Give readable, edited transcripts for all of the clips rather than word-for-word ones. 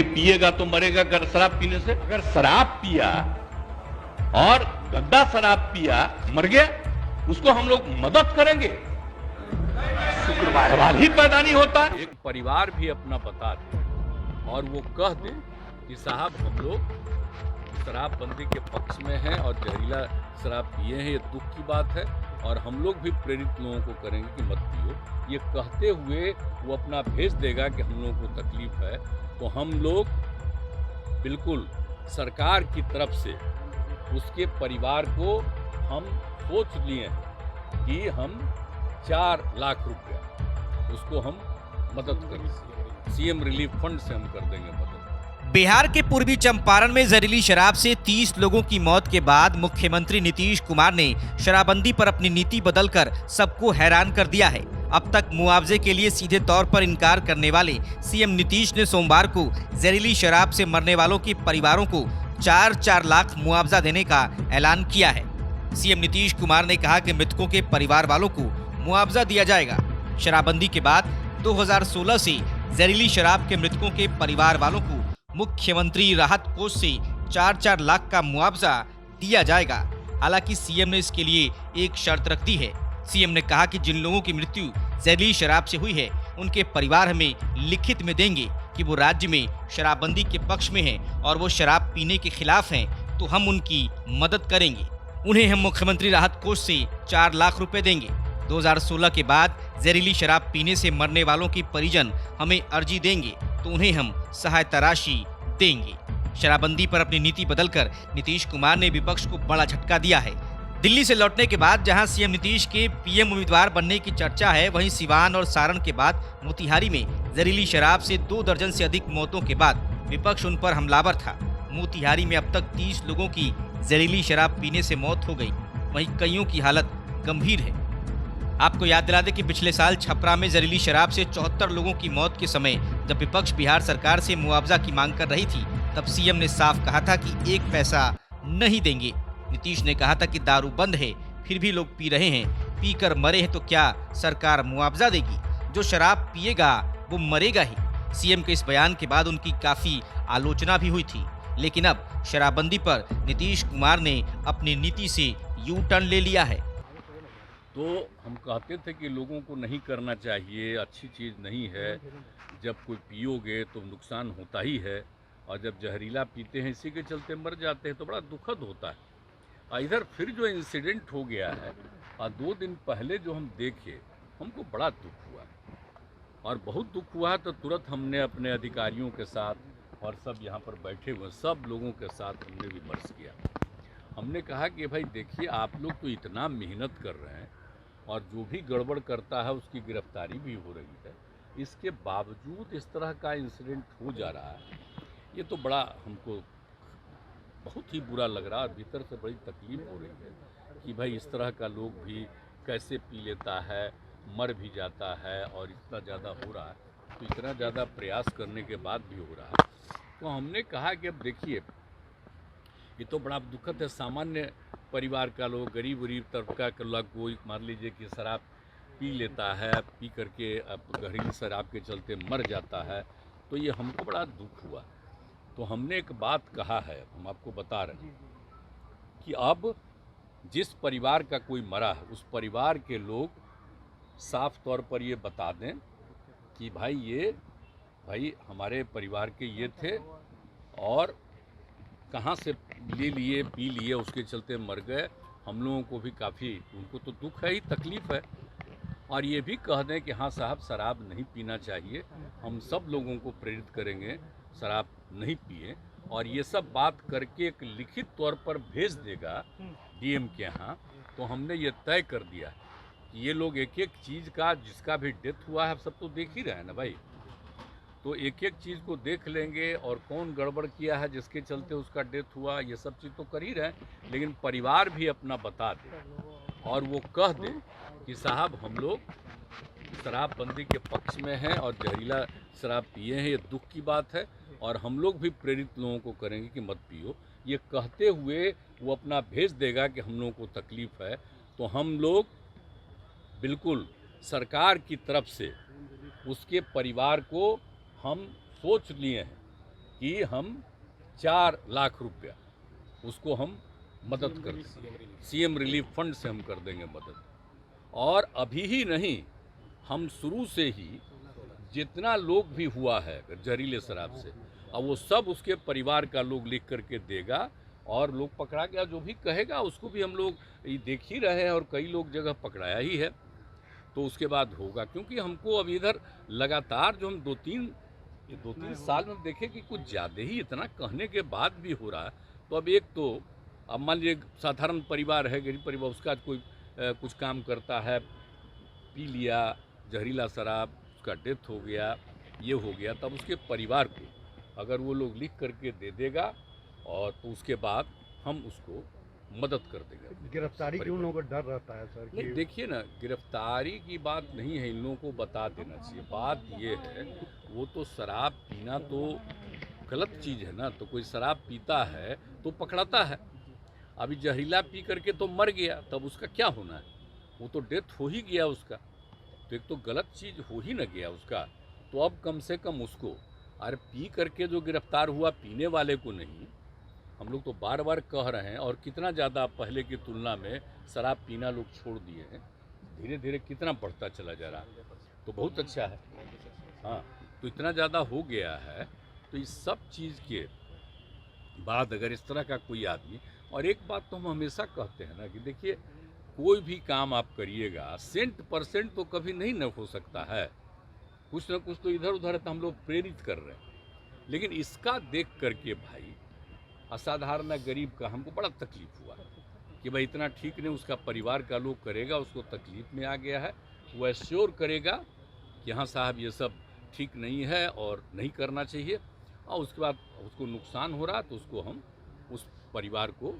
कि पिएगा तो मरेगा अगर शराब पीने से। अगर शराब पिया और गंदा शराब पिया मर गया, उसको हम लोग मदद करेंगे? सवाल ही पैदा नहीं होता। एक परिवार भी अपना बता दे और वो कह दे कि साहब हम लोग शराबबंदी के पक्ष में हैं और जहरीला शराब पिए हैं, ये दुख की बात है और हम लोग भी प्रेरित लोगों को करेंगे कि मत पियो। ये कहते हुए वो अपना भेज देगा कि हम लोगों को तकलीफ है, तो हम लोग बिल्कुल सरकार की तरफ से उसके परिवार को हम सोच लिए हैं कि हम 4 लाख रुपया उसको हम मदद करेंगे। सीएम रिलीफ फंड से हम कर देंगे मदद। बिहार के पूर्वी चंपारण में जहरीली शराब से 30 लोगों की मौत के बाद मुख्यमंत्री नीतीश कुमार ने शराबबंदी पर अपनी नीति बदलकर सबको हैरान कर दिया है। अब तक मुआवजे के लिए सीधे तौर पर इनकार करने वाले सीएम नीतीश ने सोमवार को जहरीली शराब से मरने वालों के परिवारों को 4-4 लाख मुआवजा देने का ऐलान किया है। सीएम नीतीश कुमार ने कहा कि मृतकों के परिवार वालों को मुआवजा दिया जाएगा। शराबबंदी के बाद 2016 से जहरीली शराब के मृतकों के परिवार वालों को मुख्यमंत्री राहत कोष से 4-4 लाख का मुआवजा दिया जाएगा। हालांकि सीएम ने इसके लिए एक शर्त रख दी है। सीएम ने कहा कि जिन लोगों की मृत्यु जहरीली शराब से हुई है, उनके परिवार हमें लिखित में देंगे कि वो राज्य में शराबबंदी के पक्ष में हैं और वो शराब पीने के खिलाफ हैं, तो हम उनकी मदद करेंगे। उन्हें हम मुख्यमंत्री राहत कोष से 4 लाख रुपए देंगे। 2016 के बाद जहरीली शराब पीने से मरने वालों के परिजन हमें अर्जी देंगे तो उन्हें हम सहायता राशि देंगे। शराबबंदी पर अपनी नीति बदलकर नीतीश कुमार ने विपक्ष को बड़ा झटका दिया है। दिल्ली से लौटने के बाद जहां सीएम नीतीश के पीएम उम्मीदवार बनने की चर्चा है, वहीं सिवान और सारण के बाद मोतिहारी में जहरीली शराब से 2 दर्जन से अधिक मौतों के बाद विपक्ष उन पर हमलावर था। मोतिहारी में अब तक 30 लोगों की जहरीली शराब पीने से मौत हो गई, वहीं कईयों की हालत गंभीर है। आपको याद दिला दें कि पिछले साल छपरा में जहरीली शराब से 74 लोगों की मौत के समय जब विपक्ष बिहार सरकार से मुआवजा की मांग कर रही थी, तब सीएम ने साफ कहा था कि 1 पैसा नहीं देंगे। नीतीश ने कहा था कि दारू बंद है, फिर भी लोग पी रहे हैं, पीकर मरे हैं तो क्या सरकार मुआवजा देगी? जो शराब पिएगा वो मरेगा ही। सीएम के इस बयान के बाद उनकी काफी आलोचना भी हुई थी, लेकिन अब शराबबंदी पर नीतीश कुमार ने अपनी नीति से यू टर्न ले लिया है। तो हम कहते थे कि लोगों को नहीं करना चाहिए, अच्छी चीज़ नहीं है, जब कोई पियोगे तो नुकसान होता ही है और जब जहरीला पीते हैं इसी के चलते मर जाते हैं तो बड़ा दुखद होता है। इधर फिर जो इंसिडेंट हो गया है और 2 दिन पहले जो हम देखे, हमको बड़ा दुख हुआ और बहुत दुख हुआ। तो तुरंत हमने अपने अधिकारियों के साथ और सब यहाँ पर बैठे हुए सब लोगों के साथ हमने विमर्श किया। हमने कहा कि भाई देखिए, आप लोग तो इतना मेहनत कर रहे हैं और जो भी गड़बड़ करता है उसकी गिरफ्तारी भी हो रही है, इसके बावजूद इस तरह का इंसिडेंट हो जा रहा है, ये तो बड़ा हमको बहुत ही बुरा लग रहा है। भीतर से बड़ी तकलीफ हो रही है कि भाई इस तरह का लोग भी कैसे पी लेता है, मर भी जाता है और इतना ज़्यादा हो रहा है, तो इतना ज़्यादा प्रयास करने के बाद भी हो रहा है। तो हमने कहा कि अब देखिए, ये तो बड़ा दुखद है। सामान्य परिवार का लोग, गरीब तबका का लोग, कोई मान लीजिए कि शराब पी लेता है, पी करके अब जहरीली शराब के चलते मर जाता है, तो ये हमको बड़ा दुख हुआ। तो हमने एक बात कहा है, हम आपको बता रहे हैं कि अब जिस परिवार का कोई मरा है उस परिवार के लोग साफ तौर पर ये बता दें कि भाई हमारे परिवार के ये थे और कहाँ से ले लिए, पी लिए, उसके चलते मर गए। हम लोगों को भी काफ़ी, उनको तो दुख है ही, तकलीफ़ है। और ये भी कह दें कि हाँ साहब, शराब नहीं पीना चाहिए, हम सब लोगों को प्रेरित करेंगे शराब नहीं पिए, और ये सब बात करके एक लिखित तौर पर भेज देगा डीएम के यहाँ। तो हमने ये तय कर दिया कि ये लोग एक एक चीज़ का, जिसका भी डेथ हुआ है, सब तो देख ही रहे हैं ना भाई, तो एक एक चीज़ को देख लेंगे और कौन गड़बड़ किया है जिसके चलते उसका डेथ हुआ, ये सब चीज़ तो कर ही रहे हैं, लेकिन परिवार भी अपना बता दे और वो कह दे कि साहब हम लोग शराबबंदी के पक्ष में हैं और जहरीला शराब पिए हैं, ये दुख की बात है और हम लोग भी प्रेरित लोगों को करेंगे कि मत पियो। ये कहते हुए वो अपना भेज देगा कि हम लोगों को तकलीफ़ है, तो हम लोग बिल्कुल सरकार की तरफ से उसके परिवार को हम सोच लिए हैं कि हम 4 लाख रुपया उसको हम मदद कर देंगे, सीएम रिलीफ फंड से हम कर देंगे मदद। और अभी ही नहीं, हम शुरू से ही जितना लोग भी हुआ है जहरीले शराब से, अब वो सब उसके परिवार का लोग लिख करके देगा, और लोग पकड़ा गया जो भी कहेगा उसको भी हम लोग देख ही रहे हैं, और कई लोग जगह पकड़ाया ही है। तो उसके बाद होगा, क्योंकि हमको अब इधर लगातार जो हम 2-3 साल में देखें कि कुछ ज़्यादा ही इतना कहने के बाद भी हो रहा है। तो अब एक तो अब मान लीजिए साधारण परिवार है, गरीब परिवार, उसका कोई कुछ काम करता है, पी लिया जहरीला शराब, उसका डेथ हो गया, ये हो गया, तब उसके परिवार को अगर वो लोग लिख करके दे देगा, और तो उसके बाद हम उसको मदद कर देंगे। गिरफ्तारी की उन लोगों को डर रहता है सर? नहीं, देखिए ना, गिरफ्तारी की बात नहीं है, इन लोगों को बता देना चाहिए। बात ये है, वो तो शराब पीना तो गलत चीज़ है ना, तो कोई शराब पीता है तो पकड़ाता है। अभी जहरीला पी करके तो मर गया, तब उसका क्या होना है? वो तो डेथ हो ही गया उसका, तो एक तो गलत चीज़ हो ही न गया उसका। तो अब कम से कम उसको, अरे पी करके जो गिरफ्तार हुआ, पीने वाले को नहीं। हम लोग तो बार बार कह रहे हैं, और कितना ज़्यादा पहले की तुलना में शराब पीना लोग छोड़ दिए हैं, धीरे धीरे कितना बढ़ता चला जा रहा है, तो बहुत अच्छा है। हाँ, तो इतना ज़्यादा हो गया है, तो इस सब चीज़ के बाद अगर इस तरह का कोई आदमी, और एक बात तो हम हमेशा कहते हैं ना कि देखिए, कोई भी काम आप करिएगा 100% तो कभी नहीं न हो सकता है, कुछ ना कुछ तो इधर उधर तो हम लोग प्रेरित कर रहे हैं। लेकिन इसका देख करके भाई, असाधारण गरीब का हमको बड़ा तकलीफ हुआ कि भाई इतना ठीक नहीं, उसका परिवार का लोग करेगा, उसको तकलीफ में आ गया है, वो एश्योर करेगा कि हाँ साहब ये सब ठीक नहीं है और नहीं करना चाहिए, और उसके बाद उसको नुकसान हो रहा तो उसको हम उस परिवार को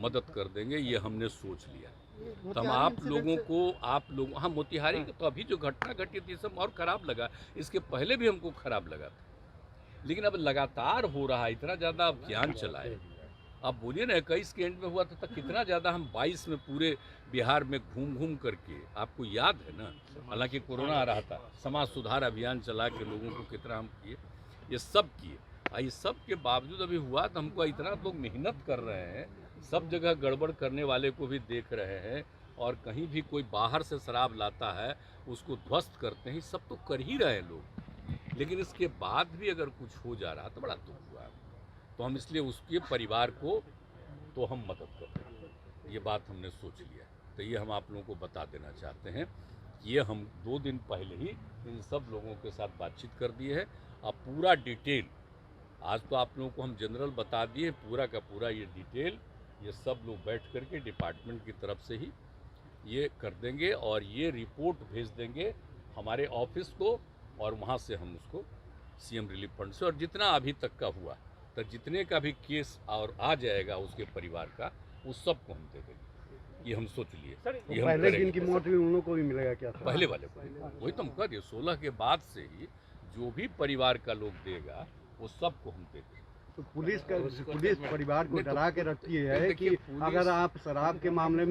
मदद कर देंगे, ये हमने सोच लिया। तो हम आप लोग हाँ, मोतिहारी तो अभी जो घटना घटी थी सब और ख़राब लगा, इसके पहले भी हमको ख़राब लगा था, लेकिन अब लगातार हो रहा है, इतना ज़्यादा अभियान चला है। अब बोलिए ना 21 के एंड में हुआ था, कितना ज़्यादा हम 22 में पूरे बिहार में घूम घूम करके, आपको याद है ना, हालांकि कोरोना आ रहा था, समाज सुधार अभियान चला के लोगों को कितना हम किए, ये सब किए। इस सब के बावजूद अभी हुआ तो हमको इतना लोग मेहनत कर रहे हैं, सब जगह गड़बड़ करने वाले को भी देख रहे हैं, और कहीं भी कोई बाहर से शराब लाता है उसको ध्वस्त करते हैं, सब तो कर ही रहे हैं लोग। लेकिन इसके बाद भी अगर कुछ हो जा रहा तो बड़ा दुख हुआ, तो हम इसलिए उसके परिवार को तो हम मदद कर रहे हैं, ये बात हमने सोच लिया। तो ये हम आप लोगों को बता देना चाहते हैं, ये हम 2 दिन पहले ही इन सब लोगों के साथ बातचीत कर दिए है। अब पूरा डिटेल, आज तो आप लोगों को हम जनरल बता दिए, पूरा का पूरा ये डिटेल ये सब लोग बैठ करके डिपार्टमेंट की तरफ से ही ये कर देंगे, और ये रिपोर्ट भेज देंगे हमारे ऑफिस को, और वहाँ से हम उसको सीएम रिलीफ फंड से, और जितना अभी तक का हुआ, तो जितने का भी केस और आ जाएगा उसके परिवार का, उस सब को हम दे देंगे, ये हम सोच लिए। ये पहले दिन की मौत भी उन लोगों को भी मिलेगा क्या? पहले वाले को, वही तो हम कह दिए, 16 के बाद से ही जो भी परिवार का लोग देगा वो सब को हम दे देंगे। तो पुलिस परिवार को डरा के रखती है कि अगर आप शराब के मामले में